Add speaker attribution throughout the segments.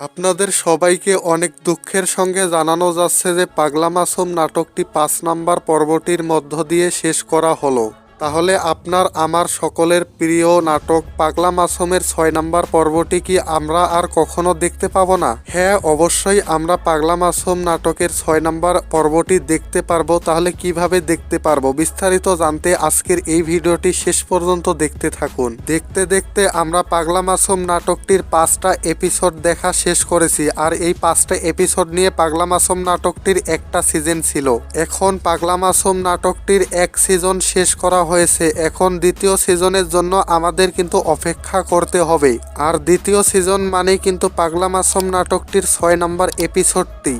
Speaker 1: আপনাদের সবাইকে অনেক দুঃখের সঙ্গে জানানো যাচ্ছে যে পাগলা মাসুম নাটকটি ৫ নাম্বার পর্বটির মধ্য দিয়ে শেষ করা হলো। তাহলে আপনার আমার সকলের প্রিয় নাটক পাগলা মাসুমের ৬ নাম্বার পর্বটি কি আমরা আর কখনো দেখতে পাবো না? হ্যাঁ, অবশ্যই আমরা পাগলা মাসুম নাটকের ৬ নাম্বার পর্বটি দেখতে পারবো। তাহলে কিভাবে দেখতে পারবো বিস্তারিত জানতে আজকের এই ভিডিওটি শেষ পর্যন্ত দেখতে থাকুন। দেখতে দেখতে আমরা পাগলা মাসুম নাটকটির ৫টা এপিসোড দেখা শেষ করেছি, আর এই ৫টা এপিসোড নিয়ে পাগলা মাসুম নাটকটির একটা সিজন ছিল। এখন পাগলা মাসুম নাটকটির এক সিজন শেষ করা হয়েছে। এখন দ্বিতীয় সিজনের জন্য আমাদের কিন্তু অপেক্ষা করতে হবে। আর দ্বিতীয় সিজন মানে কিন্তু পাগলা মাসুম নাটকটির ৬ নাম্বার এপিসোডটি।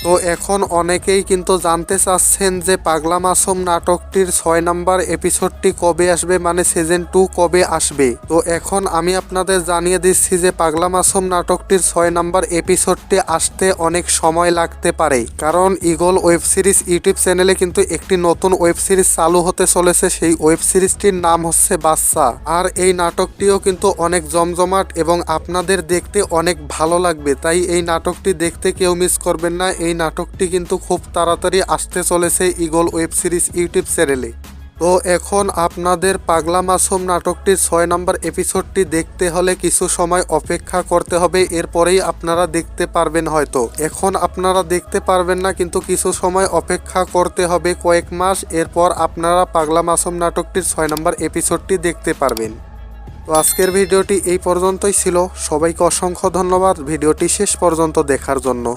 Speaker 1: তো এখন অনেকেই কিন্তু জানতে চাচ্ছেন যে পাগলা মাসুম নাটকটির ৬ নাম্বার এপিসোডটি কবে আসবে, মানে সিজন 2 কবে আসবে। তো এখন আমি আপনাদের জানিয়ে দিচ্ছি যে পাগলা মাসুম নাটকটির ৬ নাম্বার এপিসোডটি আসতে অনেক সময় লাগতে পারে, কারণ ঈগল ওয়েব সিরিজ ইউটিউব চ্যানেলে কিন্তু একটি নতুন ওয়েব সিরিজ চালু হতে চলেছে। সেই ওয়েব সিরিজটির নাম হচ্ছে বাচ্চা। আর এই নাটকটিও কিন্তু অনেক জমজমাট এবং আপনাদের দেখতে অনেক ভালো লাগবে। তাই এই নাটকটি দেখতে কেউ মিস করবেন না। এই নাটকটি কিন্তু খুব তাড়াতাড়ি আসতে চলেছে ঈগল ওয়েব সিরিজ ইউটিউব চ্যানেলে। তো এখন আপনাদের পাগলা মাসুম নাটকটির ৬ নাম্বার এপিসোডটি দেখতে হলে কিছু সময় অপেক্ষা করতে হবে, এরপরেই আপনারা দেখতে পারবেন। হয়তো এখন আপনারা দেখতে পারবেন না, কিন্তু কিছু সময় অপেক্ষা করতে হবে, কয়েক মাস। এরপর আপনারা পাগলা মাসুম নাটকটির ৬ নাম্বার এপিসোডটি দেখতে পারবেন। তো আজকের ভিডিওটি এই পর্যন্তই ছিল। সবাইকে অসংখ্য ধন্যবাদ ভিডিওটি শেষ পর্যন্ত দেখার জন্য।